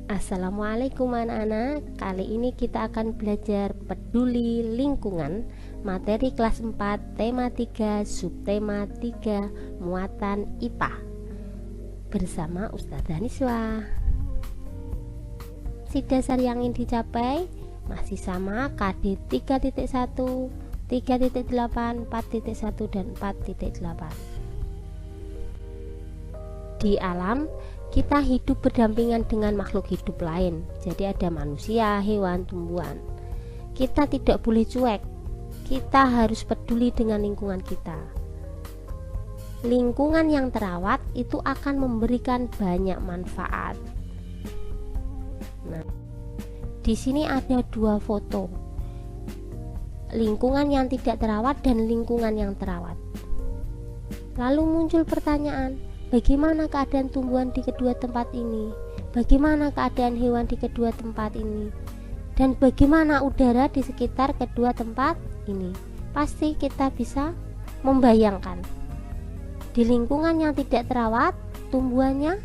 Assalamualaikum anak-anak. Kali ini kita akan belajar peduli lingkungan, materi kelas 4, tema 3, subtema 3, muatan IPA bersama Ustazah Niswa. Si dasar yang ingin dicapai masih sama, KD 3.1, 3.8, 4.1 dan 4.8. Di alam kita hidup berdampingan dengan makhluk hidup lain. Jadi ada manusia, hewan, tumbuhan. Kita tidak boleh cuek. Kita harus peduli dengan lingkungan kita. Lingkungan yang terawat itu akan memberikan banyak manfaat. Nah, di sini ada dua foto. Lingkungan yang tidak terawat dan lingkungan yang terawat. Lalu muncul pertanyaan, bagaimana keadaan tumbuhan di kedua tempat ini? Bagaimana keadaan hewan di kedua tempat ini? Dan bagaimana udara di sekitar kedua tempat ini? Pasti kita bisa membayangkan. Di lingkungan yang tidak terawat, tumbuhannya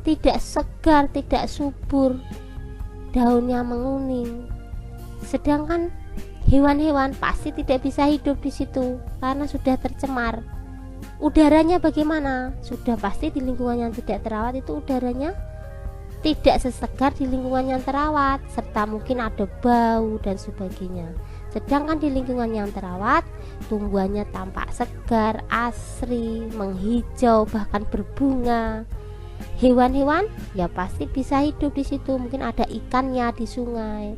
tidak segar, tidak subur, daunnya menguning. Sedangkan hewan-hewan pasti tidak bisa hidup di situ karena sudah tercemar. Udaranya bagaimana? Sudah pasti di lingkungan yang tidak terawat itu udaranya tidak sesegar di lingkungan yang terawat, serta mungkin ada bau dan sebagainya. Sedangkan di lingkungan yang terawat, tumbuhannya tampak segar, asri, menghijau, bahkan berbunga. Hewan-hewan ya pasti bisa hidup di situ, mungkin ada ikannya di sungai,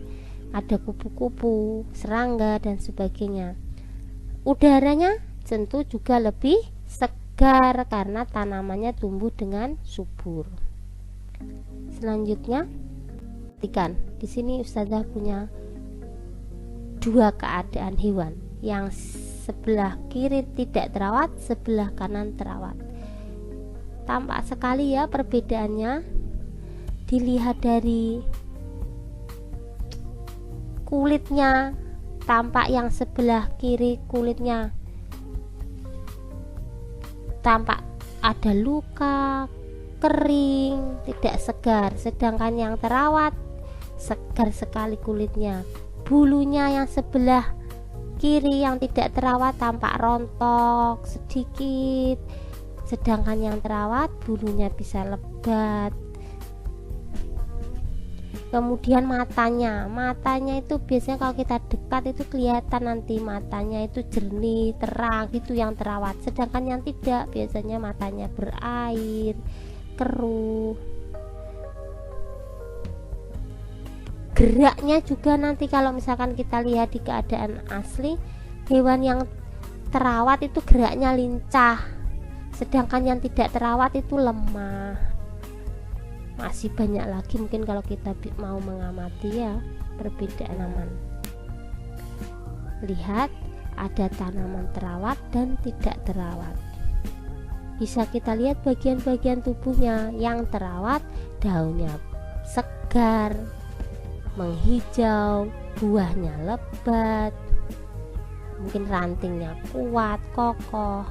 ada kupu-kupu, serangga dan sebagainya. Udaranya tentu juga lebih segar karena tanamannya tumbuh dengan subur. Selanjutnya, perhatikan di sini Ustazah punya dua keadaan hewan, yang sebelah kiri tidak terawat, sebelah kanan terawat. Tampak sekali ya perbedaannya. Dilihat dari kulitnya, tampak yang sebelah kiri kulitnya tampak ada luka, kering, tidak segar. Sedangkan yang terawat segar sekali kulitnya. Bulunya yang sebelah kiri yang tidak terawat tampak rontok sedikit, sedangkan yang terawat bulunya bisa lebat. Kemudian matanya itu biasanya kalau kita dekat itu kelihatan nanti matanya itu jernih, terang, itu yang terawat. Sedangkan yang tidak biasanya matanya berair, keruh. Geraknya juga nanti kalau misalkan kita lihat di keadaan asli, hewan yang terawat itu geraknya lincah, sedangkan yang tidak terawat itu lemah. Masih banyak lagi mungkin kalau kita mau mengamati ya perbedaan tanaman. Lihat ada tanaman terawat dan tidak terawat. Bisa kita lihat bagian-bagian tubuhnya. Yang terawat daunnya segar, menghijau, buahnya lebat, mungkin rantingnya kuat, kokoh.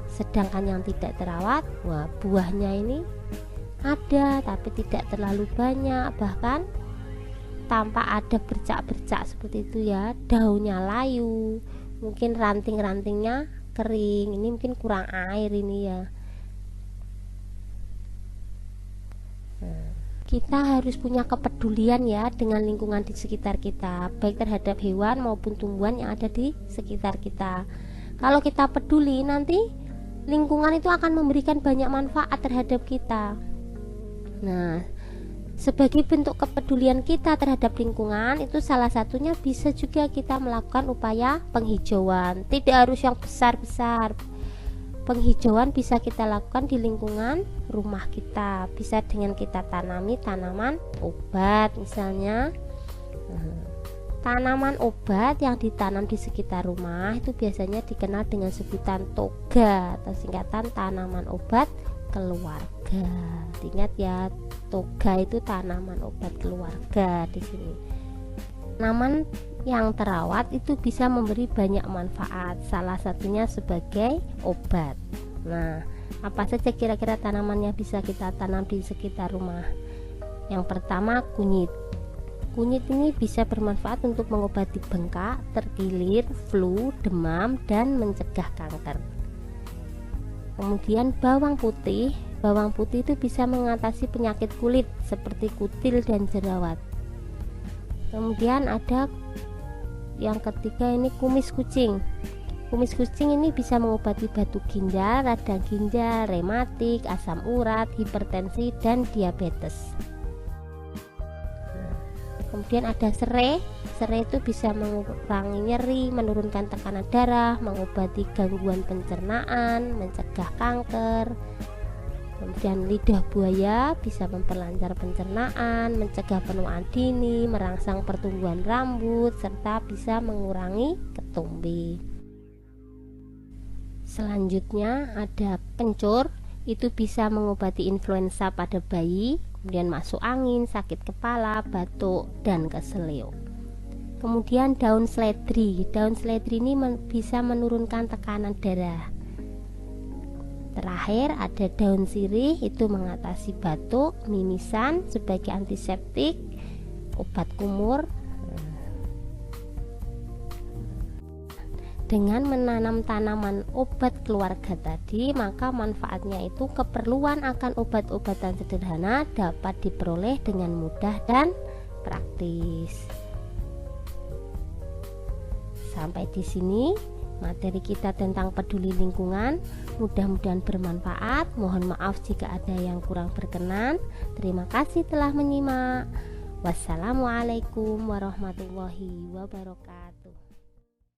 Sedangkan yang tidak terawat, wah, buahnya ini ada tapi tidak terlalu banyak, bahkan tampak ada bercak-bercak seperti itu ya. Daunnya layu, mungkin ranting-rantingnya kering, ini mungkin kurang air ini ya. Kita harus punya kepedulian ya dengan lingkungan di sekitar kita, baik terhadap hewan maupun tumbuhan yang ada di sekitar kita. Kalau kita peduli, nanti lingkungan itu akan memberikan banyak manfaat terhadap kita. Nah, sebagai bentuk kepedulian kita terhadap lingkungan, itu salah satunya bisa juga kita melakukan upaya penghijauan. Tidak harus yang besar-besar. Penghijauan bisa kita lakukan di lingkungan rumah kita. Bisa dengan kita tanami tanaman obat misalnya. Tanaman obat yang ditanam di sekitar rumah itu biasanya dikenal dengan sebutan toga atau singkatan tanaman obat keluarga. Ingat ya, toga itu tanaman obat keluarga di sini. Tanaman yang terawat itu bisa memberi banyak manfaat, salah satunya sebagai obat. Nah, Apa saja kira-kira tanaman yang bisa kita tanam di sekitar rumah? Yang pertama, kunyit. Kunyit ini bisa bermanfaat untuk mengobati bengkak, terkilir, flu, demam, dan mencegah kanker. Kemudian bawang putih. Bawang putih itu bisa mengatasi penyakit kulit seperti kutil dan jerawat. Kemudian ada yang ketiga, ini kumis kucing. Kumis kucing ini bisa mengobati batu ginjal, radang ginjal, rematik, asam urat, hipertensi, dan diabetes. Kemudian ada serai. Serai itu bisa mengurangi nyeri, menurunkan tekanan darah, mengobati gangguan pencernaan, mencegah kanker. Kemudian lidah buaya bisa memperlancar pencernaan, mencegah penuaan dini, merangsang pertumbuhan rambut, serta bisa mengurangi ketumbe. Selanjutnya ada kencur. Itu bisa mengobati influenza pada bayi, kemudian masuk angin, sakit kepala, batuk, dan keseleo. Kemudian daun seledri. Daun seledri ini bisa menurunkan tekanan darah. Terakhir ada daun sirih, itu mengatasi batuk, mimisan, sebagai antiseptik, obat kumur. Dengan menanam tanaman obat keluarga tadi, maka manfaatnya itu keperluan akan obat-obatan sederhana dapat diperoleh dengan mudah dan praktis. Sampai di sini materi kita tentang peduli lingkungan. Mudah-mudahan bermanfaat. Mohon maaf jika ada yang kurang berkenan. Terima kasih telah menyimak. Wassalamualaikum warahmatullahi wabarakatuh.